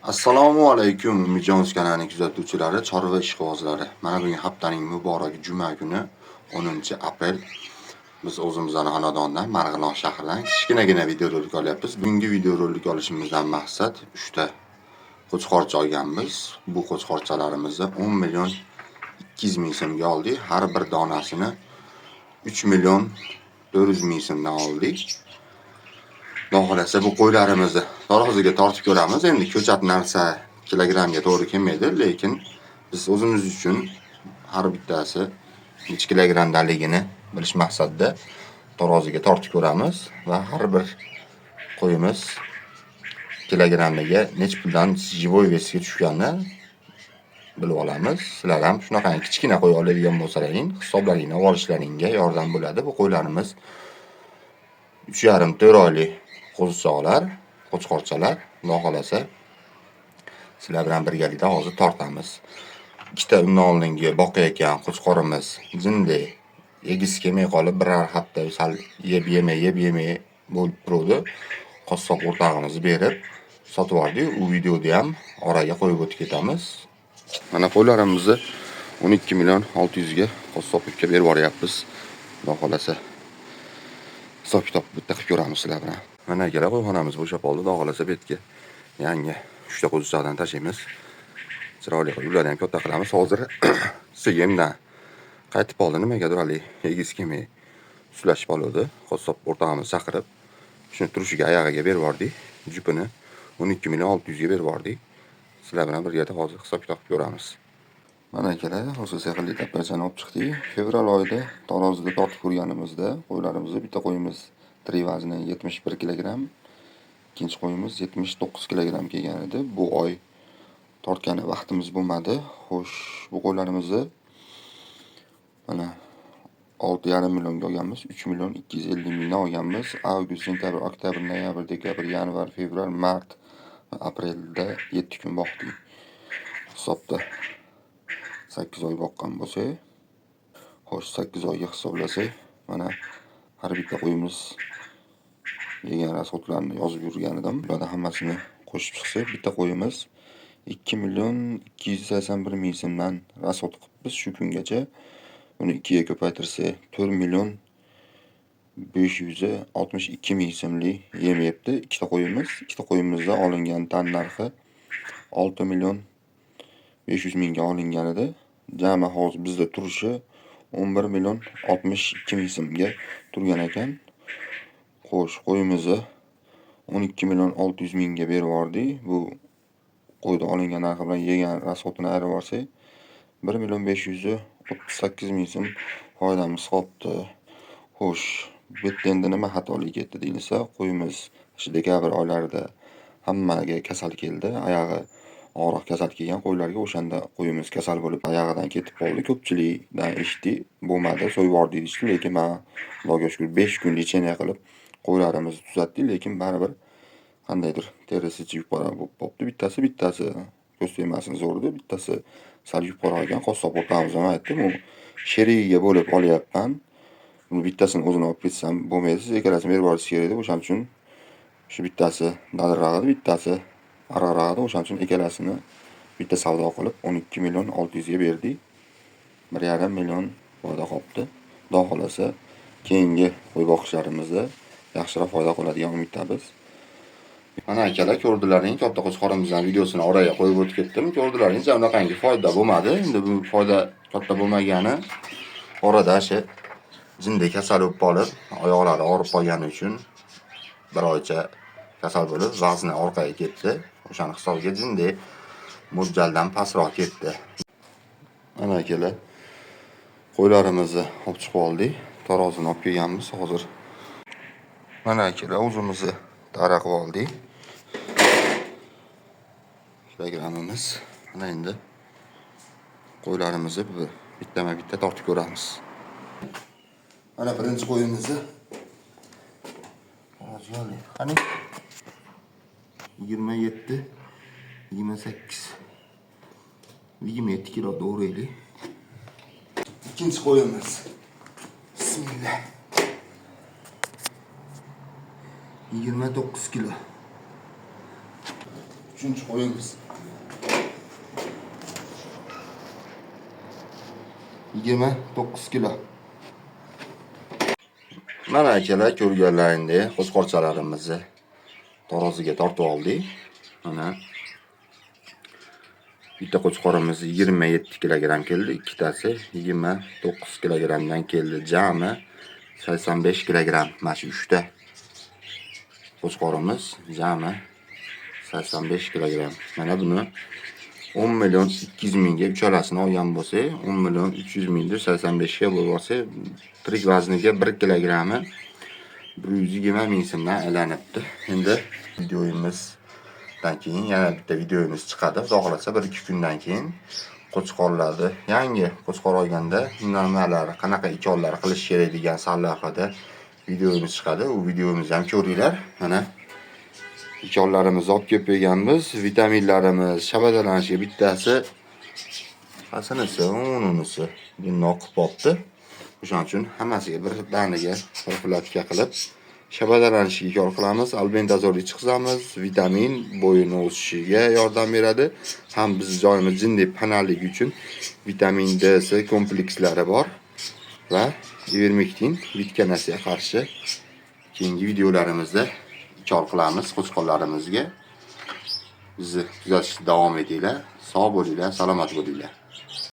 Assalomu alaykum Umidjon's kanalining kuzatuvchilari, chorva ishqibozlari. Mana bugun haftaning muborak juma kuni 10-aprel. Biz o'zimizning xonadondan, Marg'ilon shahridan kichkinagina videorolik olyapmiz. Bugungi videorolik olishimizdan maqsad 3 ta qo'chqorcha olganmiz. Bu qo'chqorchalarimizni 10 million 200 ming so'mga oldik. Har bir donasini 3 million 400 ming so'mdan oldik. Xohlasa bu qo'ylarimizni taroziga tortib ko'ramiz. Endi ko'chat narsa kilogramga to'g'ri kelmaydi, lekin biz o'zimiz uchun har bittasi necha kilogramdaligini bilish maqsadida taroziga tortib ko'ramiz va har bir qo'yimiz kilogramga necha puldan живой весga tushganini bilib olamiz. Sizlar ham shunaqa kichkina qo'y oladigan bo'lsalaring, hisoblaringni olishlaringga yordam bo'ladi. Bu qo'ylarimiz 3,5-4 oylik qo'zichoqlar, qo'chqorchalar. Xudo xolasa sizlar bilan birgalikda hozir tortamiz. Ikkita undan oldingi boqayotgan qo'chqorimiz jindi egiz kelmay qolib, birar hafta sal yeb yemay bo'lib turdi. Qassob o'rtog'imizni berib sotib oldik. U videoda ham oraga qo'yib o'tib ketamiz. Mana qo'ylarimizni 12 million 600 ga qassoblikka berib yuboryapmiz. Xudo xolasa hisob-kitob bitta qilib ko'ramiz sizlar bilan. Mana akalar, qo'yxonamiz bo'shab qoldi. Xudo xolasa betga yangi 3 ta qo'zichoqdan tashlaymiz. Chiroyli qilib ularni ham katta qilamiz. Hozir sigimdan qaytib oldi, nimagadir hali egiz kelmay sulashib oldi. Qassob o'rtog'imiz chaqirib, shuni turishiga oyog'iga berib yubordik. Jupini 12 million 600 ga berib yubordik. Sizlar bilan birga hozir hisob-kitob qilib ko'ramiz. Mana akalar, hozir sehrli tapachani olib chiqdik. Fevral oyida tarozida tortib ko'rganimizda qo'ylarimizni bitta qo'yimiz tiri vazni 71 kilogramm, ikkinchi qo'yimiz 79 kilogramm kelgan edi. Bu oy tortgani vaqtimiz bo'lmadi. Xo'sh, bu qo'ylarimizni mana 6,5 millionga olganmiz, 3 million 250 mingdan olganmiz. Avgust, sentabr, oktabr, noyabr, dekabr, yanvar, fevral, mart va aprelda 7 kun boqdik. Hisobda 8 oy boqqan bo'lsak, xo'sh 8 oyga hisoblasak, mana har bitta qo'yimiz yegan rasxodlarni yozib yurgan edim. Bularni hammasini qo'shib chiqsak, bitta qo'yimiz 2 million 281 ming so'mdan rasxod qilibmiz shu kungacha. Buni 2 ga ko'paytirsak 4 million 562 ming so'mlik yem yebdi ikkita qo'yimiz. Ikkita qo'yimizdan olingan tan narxi 6 million 500 mingga olingan edi. Jami hozir bizda turishi 11 million 62 ming so'mga turgan ekan. Xo'sh, qo'yimizni 12 million 600 mingga berib yubordik. Bu qo'yda olingan narxi bilan yegan rasxodini ayirib olsak 1 million 538 ming so'm foydamiz qolibdi. Xo'sh, bu yerda endi nima xatolik ketdi deyilsa, qo'yimiz shu dekabr oylarida hammaga kasal keldi. Oyog'i og'riq kasal kelgan qo'ylarga o'shanda qo'yimiz kasal bo'lib oyog'idan ketib qoldi. Ko'pchilikdan eshitdik, bo'lmadi, so'yib yubordik deyishdi, lekin men Allohga shukr 5 kun lecheniya qilib qo'ylarimizni tuzatdik, lekin baribir qandaydir terisi yuqori bo'lib qolibdi. Bittasi ko'z tegmasin zo'rdi, bittasi sal yuqori ekan. Qassob o'rtamiz ham aytdi, bu sherigiga bo'lib olyapman. Buni bittasini o'zini olib ketsam bo'lmaydi, siz ikkalasini berib yuborishingiz kerak deb, o'shaning uchun shu bittasi dadilroq edi, bittasi ariqroq edi. O'shaning uchun ikkalasini bitta savdo qilib 12 million 600 ga berdik. 1,5 million foyda qolibdi. Xudo xolasa keyingi qo'y boqishlarimizda yaxshiroq foyda qiladigan umiddamiz. Mana akalar, ko'rdilaring, katta qo'chqorimizning videosini oraga qo'yib o'tib ketdim. Ko'rdilaring, unaqangi foyda bo'lmadi. Endi bu foyda katta bo'lmagani orada shu jindi kasal bo'lib qolib, oyoqlari og'rib qolgani uchun bir oycha kasal bo'lib, vazni orqaga ketdi. O'shaning hisobiga jindi mo'ljaldan pastroq ketdi. Mana akalar, qo'ylarimizni olib chiqib oldik. Tarozini olib kelganmiz hozir. Mana akalar, o'zimizni taraqib oldik. Kilogramimiz. Mana endi qo'ylarimizni bittama-bitta tortib ko'ramiz. Mana birinchi qo'yimizni. Qani 27 28 27 kilo doğruydu. İkinci qo'yimiz. Bismillah. 29 kilo. 3-chi qo'yimiz. 29 kilo. Mana akalar, ko'rganlaringdek qo'chqorchalarimizni taroziga tortib oldik. Mana bitta qo'chqorimiz 27 kilogramm keldi, ikkitasi 29 kilogrammdan keldi. Jami 85 kilogramm. Mana shu 3ta qo'chqorimiz jami 85 kilogramm. Mana buni 10 million 200 mingga uchalasini olgan bo'lsak, 10 million 300 mingni 85 ga bo'lib olsak, tirik vazniga 1 kilogrammi 120 ming so'mdan aylanibdi. Endi videoyimizdan keyin yana bitta videoyimiz chiqadi. Xudo xolasa 1-2 kundan keyin qo'chqorlarni yangi qo'chqor olganda nimalar, qanaqa ikonlar qilish kerak degan sarlavhada videoyimiz chiqadi. U videomizni ham ko'ringlar. Mana ikonlarimizni olib kelib qo'yganmiz. Vitaminlarimiz shabadalanishiga bittasi qasinisi, o'ninisi bundoq qilib qolibdi. O'shaning uchun hammasiga bir daniga profilaktika qilib shabadalanishiga kor qilamiz. Albendazolni chiqizamiz. Vitamin bo'yini o'sishiga yordam beradi. Ham biz joyimiz jindak panalligi uchun vitamin D komplekslari bor va ivermektin vitkanasiga qarshi keyingi videolarimizda kor qilamiz qo'chqorlarimizga. Bizni kuzatishda davom etinglar. Sog' bo'linglar, salomat bo'linglar.